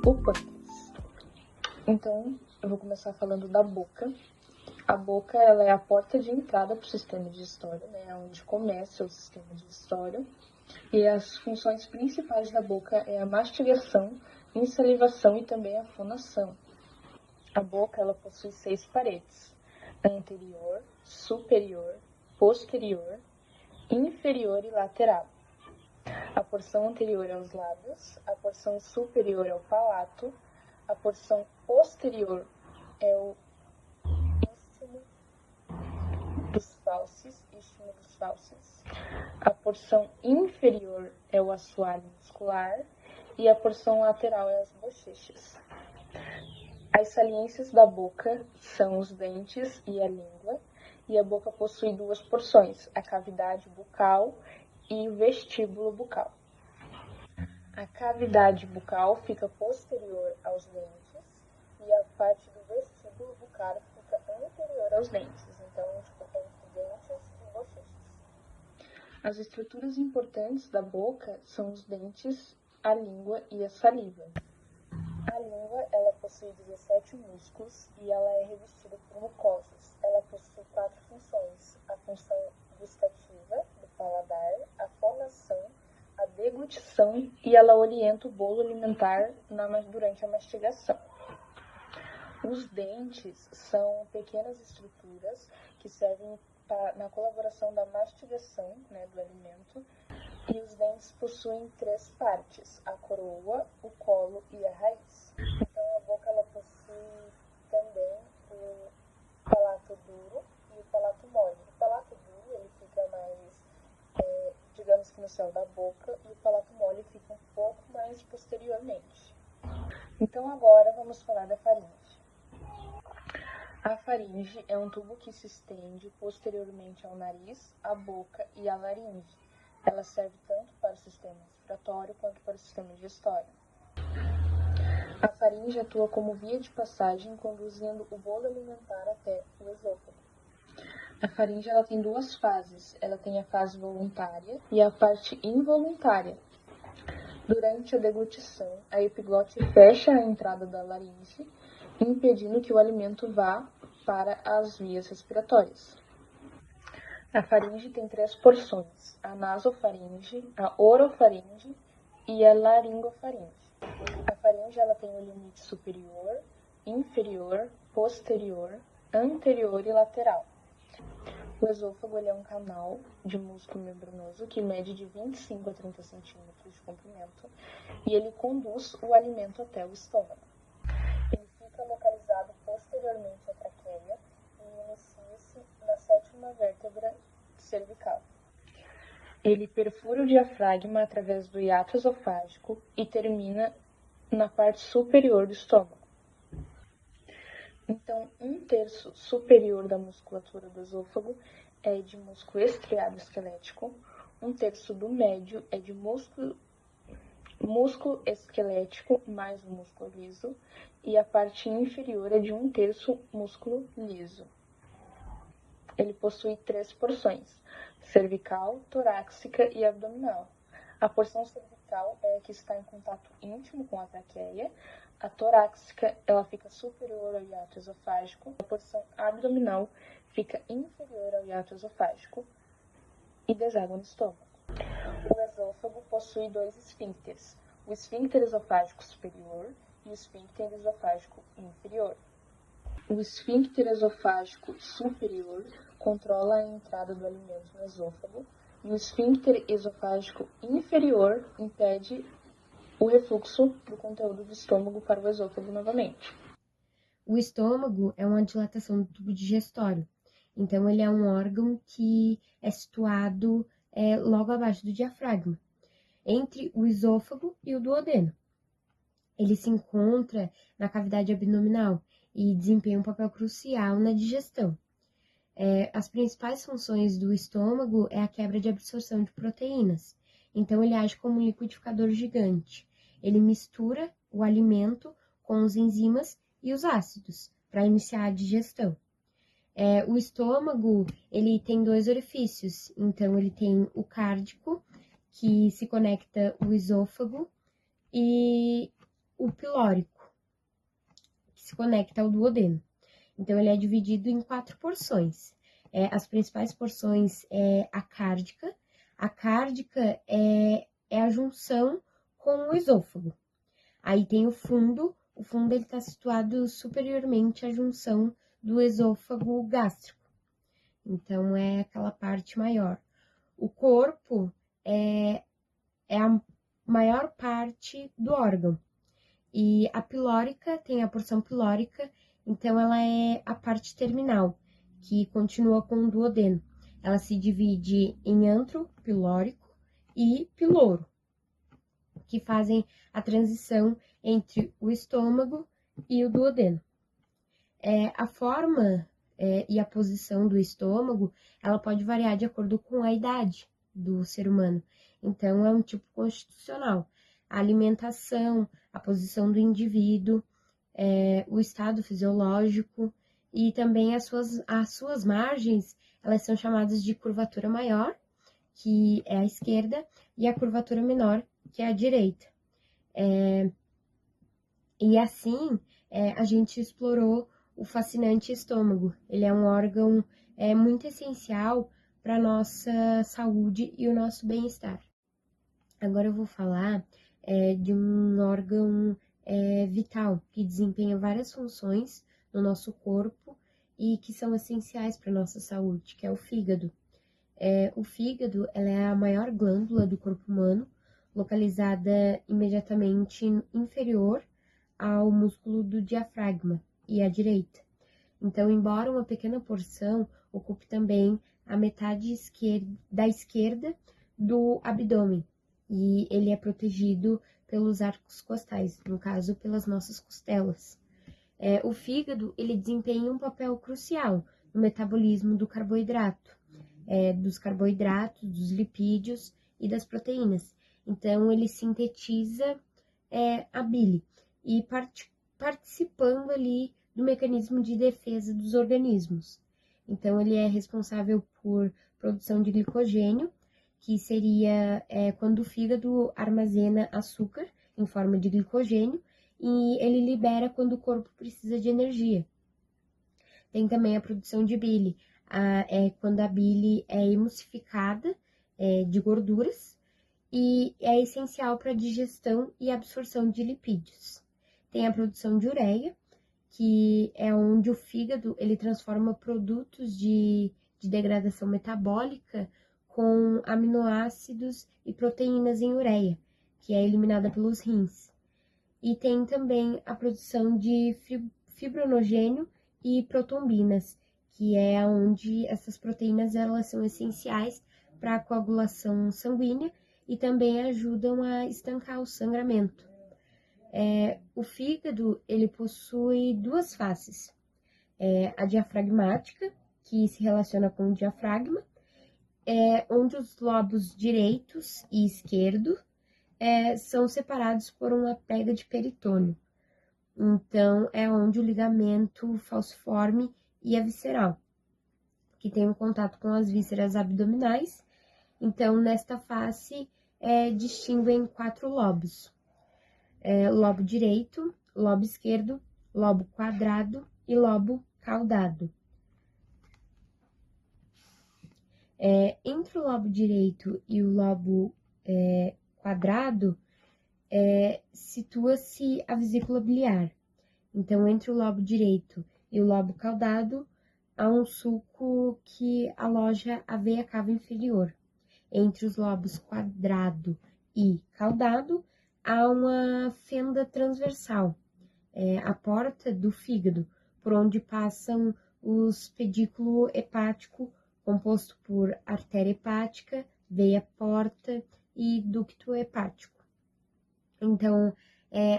o pâncreas. Então, eu vou começar falando da boca. A boca, ela é a porta de entrada para o sistema digestório, né? Onde começa o sistema digestório. E as funções principais da boca é a mastigação, insalivação e também a fonação. A boca, ela possui 6 paredes: anterior, superior, posterior, inferior e lateral. A porção anterior é os lábios, a porção superior é o palato, a porção posterior é o istmo dos fauces, a porção inferior é o assoalho muscular e a porção lateral é as bochechas. As saliências da boca são os dentes e a língua, e a boca possui 2 porções, a cavidade bucal e o vestíbulo bucal. A cavidade bucal fica posterior aos dentes e a parte do vestíbulo bucal fica anterior aos dentes, então, entre dentes e bochechas. As estruturas importantes da boca são os dentes, a língua e a saliva. A língua, ela possui 17 músculos e ela é revestida por mucosas. Ela possui 4 funções: a função gustativa do paladar, a fonação, a deglutição e ela orienta o bolo alimentar durante a mastigação. Os dentes são pequenas estruturas que servem na colaboração da mastigação, né, do alimento. E os dentes possuem 3 partes: a coroa, o colo e a raiz. Então, a boca, ela possui também o palato duro e o palato mole. O palato duro, ele fica mais, digamos que no céu da boca, e o palato mole fica um pouco mais posteriormente. Então, agora vamos falar da faringe. A faringe é um tubo que se estende posteriormente ao nariz, à boca e à laringe. Ela serve tanto para o sistema respiratório quanto para o sistema digestório. A faringe atua como via de passagem, conduzindo o bolo alimentar até o esôfago. A faringe, ela tem 2 fases. Ela tem a fase voluntária e a parte involuntária. Durante a deglutição, a epiglote fecha a entrada da laringe, impedindo que o alimento vá para as vias respiratórias. A faringe tem 3 porções: a nasofaringe, a orofaringe e a laringofaringe. A faringe, ela tem o limite superior, inferior, posterior, anterior e lateral. O esôfago, ele é um canal de músculo membranoso que mede de 25 a 30 centímetros de comprimento e ele conduz o alimento até o estômago. Ele fica localizado posteriormente à traqueia e inicia-se na 7ª vértebra cervical. Ele perfura o diafragma através do hiato esofágico e termina na parte superior do estômago. Então, 1/3 superior da musculatura do esôfago é de músculo estriado esquelético, 1/3 do médio é de músculo esquelético mais o músculo liso, e a parte inferior é de 1/3 músculo liso. Ele possui 3 porções: cervical, torácica e abdominal. A porção cervical é a que está em contato íntimo com a traqueia. A torácica, ela fica superior ao hiato esofágico. A porção abdominal fica inferior ao hiato esofágico e deságua no estômago. O esôfago possui 2 esfíncteres: o esfíncter esofágico superior e o esfíncter esofágico inferior. O esfíncter esofágico superior controla a entrada do alimento no esôfago e o esfíncter esofágico inferior impede o refluxo do conteúdo do estômago para o esôfago novamente. O estômago é uma dilatação do tubo digestório, então ele é um órgão que é situado logo abaixo do diafragma, entre o esôfago e o duodeno. Ele se encontra na cavidade abdominal e desempenha um papel crucial na digestão. As principais funções do estômago é a quebra de absorção de proteínas, então ele age como um liquidificador gigante. Ele mistura o alimento com os enzimas e os ácidos para iniciar a digestão. O estômago, ele tem 2 orifícios, então ele tem o cárdico, que se conecta o esôfago, e o pilórico, que se conecta ao duodeno. Então, ele é dividido em 4 porções. As principais porções é a cárdica. A cárdica é a junção com o esôfago. Aí tem o fundo ele está situado superiormente à junção do esôfago gástrico. Então, é aquela parte maior. O corpo é a maior parte do órgão. E a pilórica tem a porção pilórica, então ela é a parte terminal, que continua com o duodeno. Ela se divide em antro pilórico e piloro, que fazem a transição entre o estômago e o duodeno. A forma e a posição do estômago, ela pode variar de acordo com a idade do ser humano. Então, é um tipo constitucional. A alimentação, a posição do indivíduo, o estado fisiológico e também as suas margens, elas são chamadas de curvatura maior, que é a esquerda, e a curvatura menor, que é a direita. E assim, a gente explorou o fascinante estômago. Ele é um órgão muito essencial para a nossa saúde e o nosso bem-estar. Agora eu vou falar de um órgão vital, que desempenha várias funções no nosso corpo e que são essenciais para a nossa saúde, que é o fígado. O fígado, ela é a maior glândula do corpo humano, localizada imediatamente inferior ao músculo do diafragma e à direita. Então, embora uma pequena porção ocupe também a metade da esquerda do abdômen, e ele é protegido pelos arcos costais, no caso, pelas nossas costelas. O fígado, ele desempenha um papel crucial no metabolismo do carboidrato, dos carboidratos, dos lipídios e das proteínas. Então, ele sintetiza a bile e participando ali do mecanismo de defesa dos organismos. Então, ele é responsável por produção de glicogênio, que seria quando o fígado armazena açúcar em forma de glicogênio, e ele libera quando o corpo precisa de energia. Tem também a produção de bile, quando a bile é emulsificada de gorduras, e é essencial para a digestão e absorção de lipídios. Tem a produção de ureia, que é onde o fígado ele transforma produtos de degradação metabólica com aminoácidos e proteínas em ureia, que é eliminada pelos rins. E tem também a produção de fibrinogênio e protombinas, que é onde essas proteínas elas são essenciais para a coagulação sanguínea e também ajudam a estancar o sangramento. O fígado, ele possui duas faces. A diafragmática, que se relaciona com o diafragma, onde os lobos direitos e esquerdo são separados por uma pega de peritônio. Então, é onde o ligamento falciforme e a visceral, que tem um contato com as vísceras abdominais. Então, nesta face, distinguem 4 lobos. Lobo direito, lobo esquerdo, lobo quadrado e lobo caudado. Entre o lobo direito e o lobo quadrado, situa-se a vesícula biliar. Então, entre o lobo direito e o lobo caudado, há um sulco que aloja a veia cava inferior. Entre os lobos quadrado e caudado, há uma fenda transversal, a porta do fígado, por onde passam os pedículo hepático, composto por artéria hepática, veia porta e ducto hepático. Então,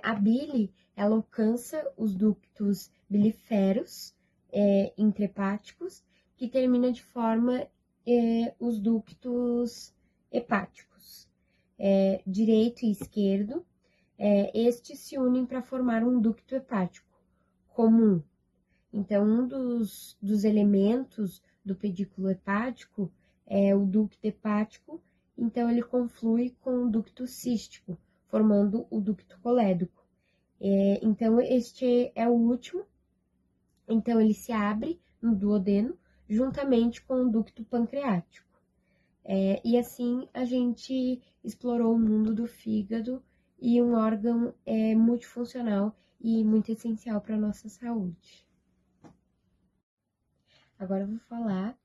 a bile, ela alcança os ductos biliferos intrahepáticos, que termina de forma os ductos hepáticos. Direito e esquerdo, estes se unem para formar um ducto hepático comum. Então, um dos elementos do pedículo hepático é o ducto hepático, então ele conflui com o ducto cístico, formando o ducto colédoco. Então, este é o último. Então, ele se abre no duodeno, juntamente com o ducto pancreático. E assim, a gente explorou o mundo do fígado e um órgão multifuncional e muito essencial para a nossa saúde. Agora eu vou falar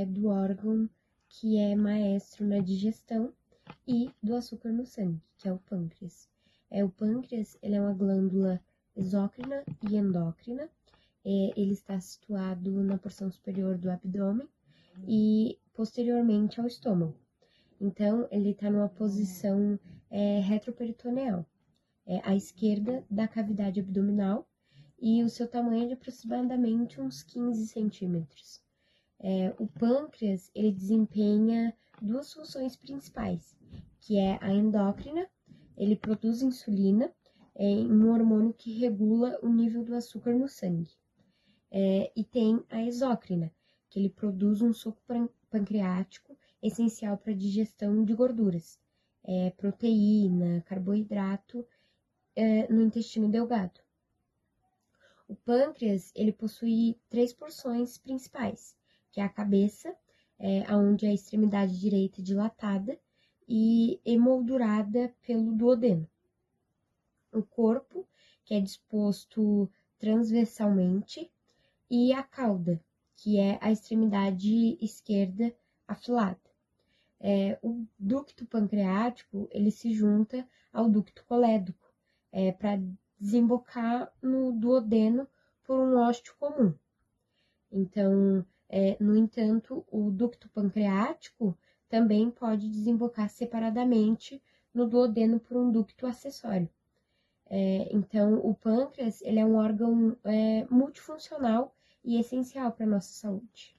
do órgão que é maestro na digestão e do açúcar no sangue, que é o pâncreas. O pâncreas, ele é uma glândula exócrina e endócrina. Ele está situado na porção superior do abdômen e posteriormente ao estômago. Então, ele está numa posição retroperitoneal, à esquerda da cavidade abdominal, e o seu tamanho é de aproximadamente uns 15 centímetros. O pâncreas, ele desempenha duas funções principais, que é a endócrina, ele produz insulina, um hormônio que regula o nível do açúcar no sangue. E tem a exócrina, que ele produz um suco pancreático essencial para a digestão de gorduras, proteína, carboidrato no intestino delgado. O pâncreas, ele possui 3 porções principais, que é a cabeça, onde a extremidade direita é dilatada e emoldurada pelo duodeno. O corpo, que é disposto transversalmente, e a cauda, que é a extremidade esquerda afilada. O ducto pancreático, ele se junta ao ducto colédoco, para desembocar no duodeno por um ósteo comum. Então, no entanto, o ducto pancreático também pode desembocar separadamente no duodeno por um ducto acessório. Então, o pâncreas, ele é um órgão multifuncional e essencial para a nossa saúde.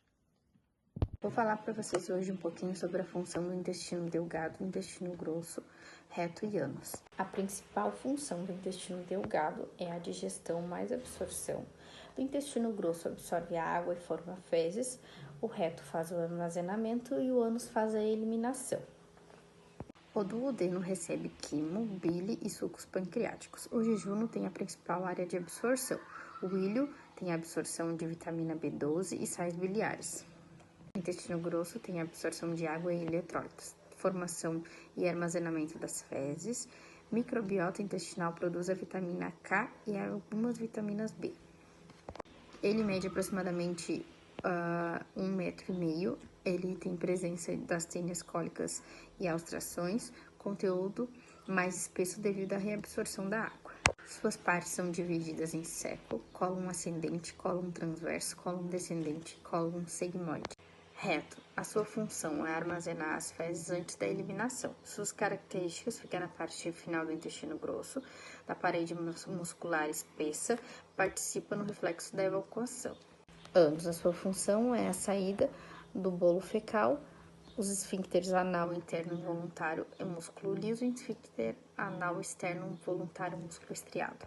Vou falar para vocês hoje um pouquinho sobre a função do intestino delgado, intestino grosso, reto e ânus. A principal função do intestino delgado é a digestão mais absorção. O intestino grosso absorve a água e forma fezes, o reto faz o armazenamento e o ânus faz a eliminação. O duodeno recebe quimo, bile e sucos pancreáticos. O jejuno tem a principal área de absorção. O ilho tem a absorção de vitamina B12 e sais biliares. O intestino grosso tem a absorção de água e eletrólitos, formação e armazenamento das fezes. Microbiota intestinal produz a vitamina K e algumas vitaminas B. Ele mede aproximadamente 1,5 m. Ele tem presença das tênias cólicas e austrações, conteúdo mais espesso devido à reabsorção da água. Suas partes são divididas em século, cólon ascendente, cólon transverso, cólon descendente, cólon sigmoide. Reto. A sua função é armazenar as fezes antes da eliminação. Suas características ficam na parte final do intestino grosso, da parede muscular espessa, participa no reflexo da evacuação. Ânus. A sua função é a saída do bolo fecal, os esfíncteres anal interno involuntário é músculo liso e esfíncter anal externo involuntário músculo estriado.